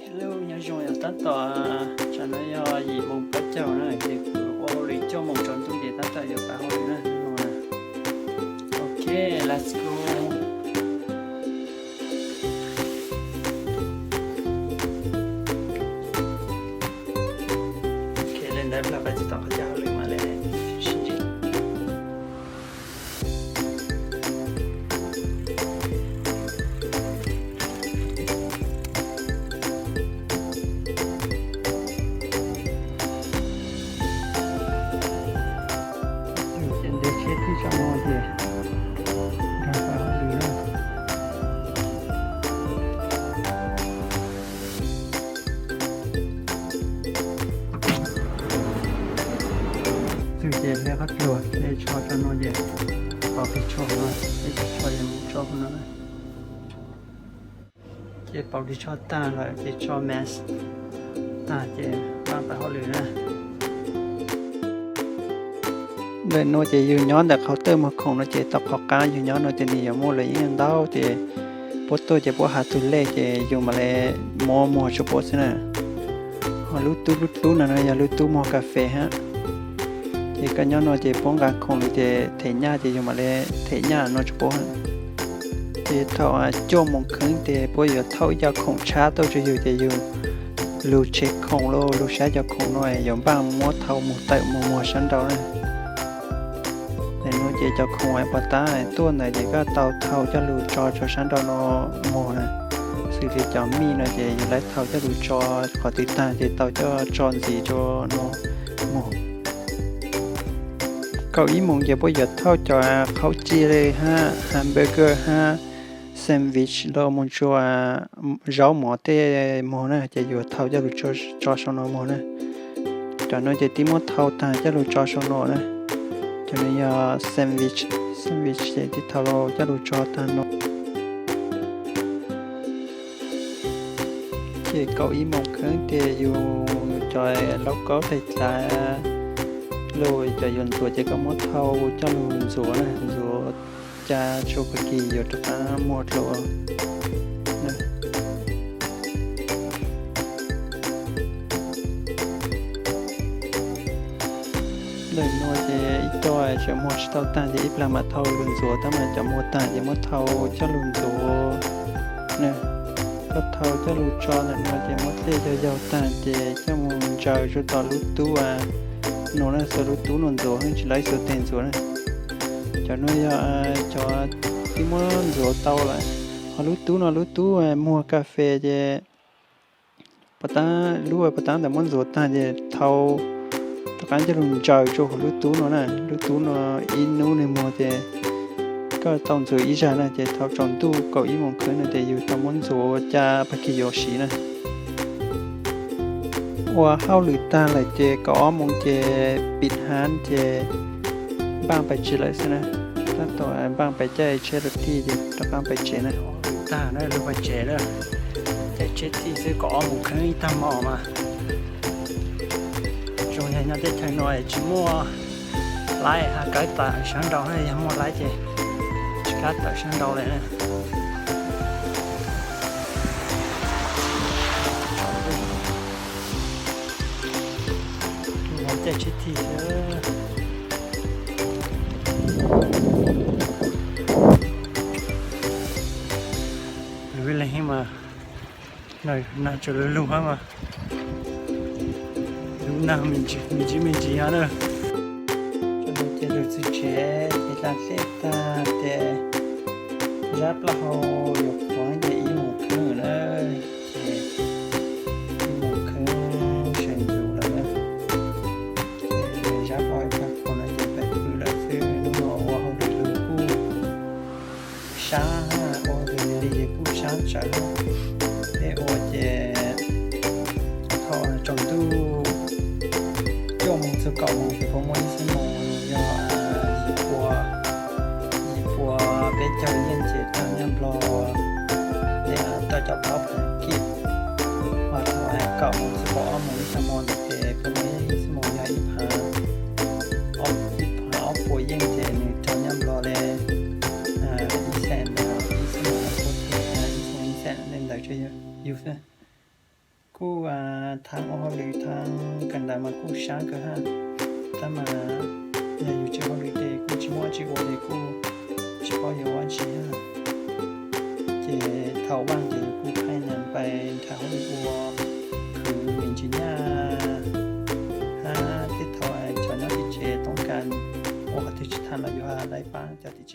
Hello, nhà dùng nhà tát tòa cho nó do gì mong bắt chào nữa thì ô lý cho mong chọn tôi gì tát tòa giờ bảo hồi nữa. Ok, let's go. Ok, lên đây là phải tập cái chào liền mà lên. Thì cho nó thì ra vào lửa từ trên lên bắt lửa để cho nó gì vào cái chỗ nó để cho em cho nó để bảo đi cho ta rồi để cho mess ta để bạn phải họ lửaเลยโนจะยืนย้อนแต่เขาเติมมาคงโนจะตอบเขาการยืนย้อนโนจะหนีอย่างโมเลยยังดาวจะปตัวจะปวดหาตุเล่จะอยู่มาเลยโมชุบปวดสินะรู้ตู้นั่นนะอย่ารู้ตู้โมกาแฟฮะจะกันย้อนโนจะป้องกันคงจะเทียนหญ้าจะอยู่มาเลยเทียนหญ้าโนชุบปวดจะเท่าโจมงคืนจะปวดอยู่เท่ายาคงช้าตัวจะอยู่ลูเช็คคงโลลูช้าจะคงหน่อยอย่างบ้างมัวเท่ามัวเตะมัวชั้นเดาเนี่ยnó chỉ cho không ai bắt taตัวnày thìก็เท่าจะรู้จอชั้นดอนโมนะสิ่งที่จะมีนะจะอยู่ไรเท่าจะรู้จอขอติดตามจะเท่าจะจอนสีจอนโมเก้าอี้มงจะประหยัดเท่าจอเขาจีเลยฮะแฮมเบอร์เกอร์ฮะแซนด์วิชแล้วมันจะร้าวหมอเต้โมนะจะอยู่เท่าจะรู้จอชั้นโมนะจอนนั้นจะตีมดเท่าตาจะรู้จอชั้นนะcho nên sandwich thì thao lo cho đồ cho ta nó chỉ cậu ý một cái thì dù cho lâu có thể là lôi cho dùng tuổi chỉ có một thao cho luôn rùa này rùa cha cho cái kỳ rồi cho ta một rồiเลยนัวจะอีตัวจะหมดเท่าตาจะอีปลามาเท่าลุนโซถ้ามันจะหมดตาจะหมดเท่าจะลุนโซเนี่ยก็เท่าจะลุจอเนี่ยนัวจะหมดเลี้ยยาวตาจะมุนเจ้าจะต่อลุตัวโน่นสลุตัวลุนโซให้จะไล่โซเต็นโซนะจะนัวจะที่มันโซเท่าเลยพอลุตัวมัวกาแฟจะปะตารู้ว่าปะตาแต่มันโซตาจะเท่าตอนจะลงใจโจหลุตู้นะลุตู้อินนู้นในมัวเจก็ต้องซื้ออีจานะเจทับจอนตู้เก้าอี้มงคลนะเจอยู่ตามมันโซจะพักโยชินะว่าเข้าหรือตาเลยเจก็มงเจปิดห้านเจบ้างไปเจเลยสินะถ้าต่อบ้างไปเจเชลที่เจถ้าบ้างไปเจนะตาเนี่ยรู้ไปเจแล้วแต่เชลที่ซื้อก็มงคลอีตามออกมาchúng nhà để thay nói chỉ mua lái cái tạ sáng đầu này không mua lái gì cái tạ sáng đầu này nè muốn chạy chết thì vì là khi mà này trở lên luôn hả mà nào mình chỉ hả nữa cho nên chơi được sự trẻ thì là sẽ ta để giáp là hồ được khoáng để ý một cái nữa để một cái sản dụng là nữa để giáp hỏi các con này để cứ là sẽ nó hoa hồng để lưu cu sáng ô thì đi để cu sáng chả để ô để họ trồng tu mong sự cầu mong thì có mong xin mong do dịp của bé chồng nhân chế tăng nhân lo để ta cho bóp kịp hoặc là cầu mong sự có mong xin mong để có mấy xin mong nhà ít hà ốc của nhân chế cho nhân lo để ý sen ý xin mong là có thể ý xin lên đời cho yêu thế กูทางออหรือทางกันดามากูช้างก็ฮะถ้ามาอย่าอยู่เจ้าหรือเด็กกูชิมว่าจีโอเด็กกูชิพออยู่ว่าชีฮะเจเท่าว่างเจกูให้นำไปทางห้องอัวคืออินจิเนียร์ที่เท่าไอ้ชาวนาที่เจต้องการโอ้เขาที่ทำอะไรอยู่ฮะได้ป้าจะที่เจ